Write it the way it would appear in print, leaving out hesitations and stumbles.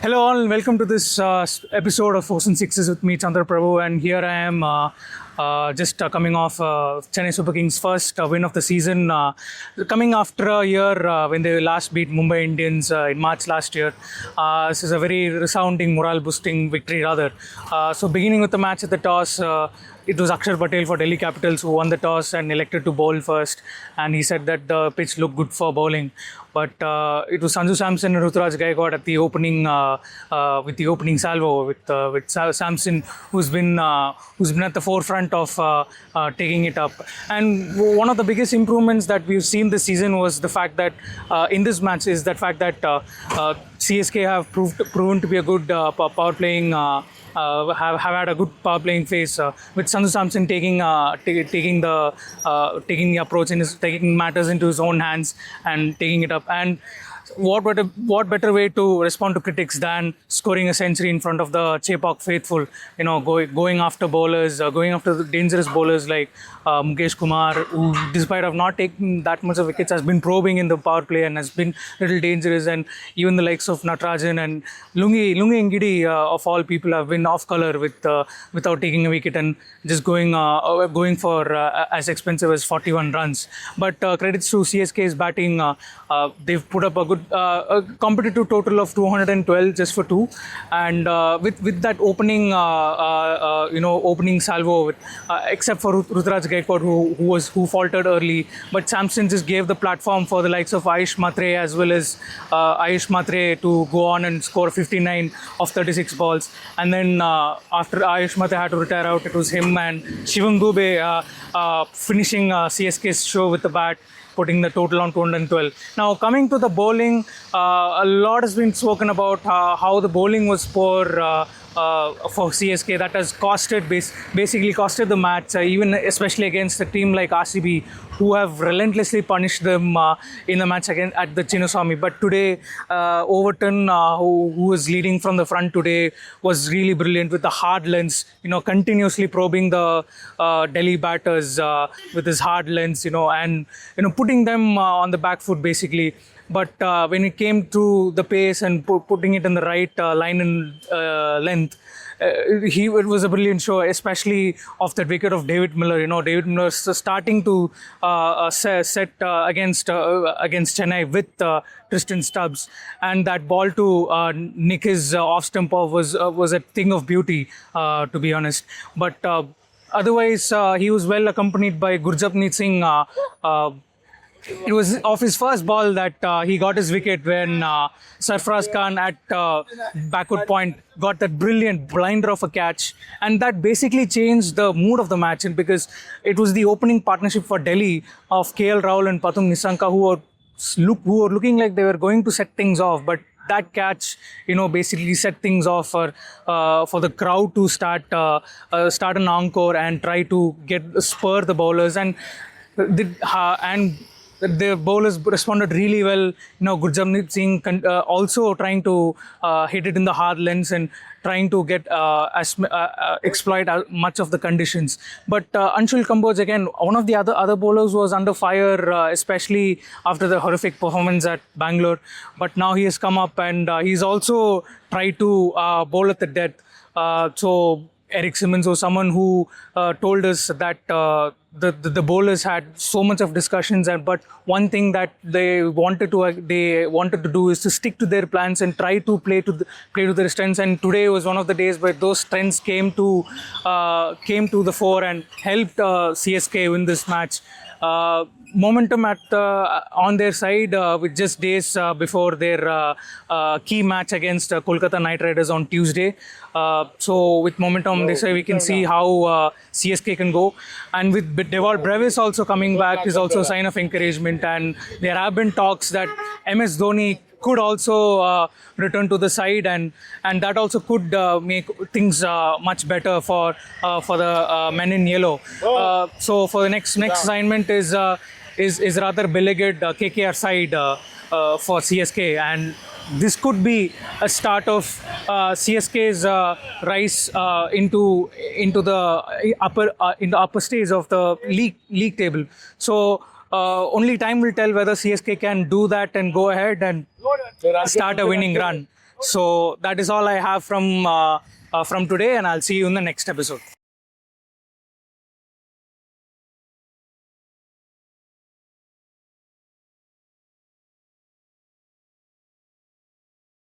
Hello all, welcome to this episode of Fours and Sixes with me, Chandra Prabhu, and here I am just coming off Chennai Super Kings' first win of the season, coming after a year when they last beat Mumbai Indians in March last year. This is a very resounding, morale-boosting victory rather. So beginning with the match at the toss, it was Akshar Patel for Delhi Capitals who won the toss and elected to bowl first, and he said that the pitch looked good for bowling. But it was Sanju Samson and Ruturaj Gaikwad at the opening with the opening salvo with Samson, who's been at the forefront of taking it up. And one of the biggest improvements that we've seen this season was the fact that in this match is that fact that CSK have proven to be a good power playing. Have had a good power playing phase with Sanju Samson taking the approach and taking matters into his own hands and taking it up. And what better way to respond to critics than scoring a century in front of the Chepauk faithful? You know, going after bowlers, going after the dangerous bowlers like Mukesh Kumar, who, despite of not taking that much of wickets, has been probing in the power play and has been a little dangerous. And even the likes of Natarajan and Lungi Ngidi, of all people, have been off colour without taking a wicket and just going for as expensive as 41 runs. But credits to CSK's batting. They've put up a good competitive total of 212 just for two, and with that opening opening salvo, except for Ruturaj Gaikwad who faltered early, but Samson just gave the platform for the likes of Ayush Matre as well as Ayush Matre to go on and score 59 of 36 balls. And then after Ayush Matre had to retire out, it was him and Shivam Dubey finishing CSK's show with the bat, putting the total on 212. Now, coming to the bowling, a lot has been spoken about how the bowling was poor for CSK. That has basically costed the match, even especially against a team like RCB, who have relentlessly punished them in the match again at the Chinnaswamy. But today, Overton, who was leading from the front today, was really brilliant with the hard lens, continuously probing the Delhi batters with his hard lens, and putting them on the back foot basically. But when it came to the pace and putting it in the right line and length, it was a brilliant show, especially off that wicket of David Miller. David Miller starting to set against Chennai with Tristan Stubbs, and that ball to nick his off stump off was a thing of beauty, to be honest. But otherwise, he was well accompanied by Gurjapneet Singh. It was off his first ball that he got his wicket when Sarfaraz Khan at backward point got that brilliant blinder of a catch, and that basically changed the mood of the match. And because it was the opening partnership for Delhi of KL Rahul and Pathum Nissanka who were looking like they were going to set things off, but that catch, basically set things off for the crowd to start an encore and try to spur the bowlers, and the bowlers responded really well. Gurjapneet Singh also trying to hit it in the hard lens and trying to exploit much of the conditions. But Anshul Kamboj, again, one of the other bowlers, was under fire, especially after the horrific performance at Bangalore. But now he has come up and he's also tried to bowl at the death. So Eric Simmons was someone who told us that the bowlers had so much of discussions, but one thing that they wanted to do is to stick to their plans and try to play to their strengths. And today was one of the days where those strengths came to the fore and helped CSK win this match. Momentum on their side with just days before their key match against Kolkata Knight Riders on Tuesday. So with momentum, they say we can see how CSK can go. And with Devol Brevis also coming back is also a sign of encouragement. And there have been talks that MS Dhoni could also return to the side, and that also could make things much better for the men in yellow. So for the next assignment is rather beleaguered KKR side for CSK, and this could be a start of CSK's rise into the upper stage of the league table. So only time will tell whether CSK can do that and go ahead and start a winning run. So that is all I have from today, and I'll see you in the next episode.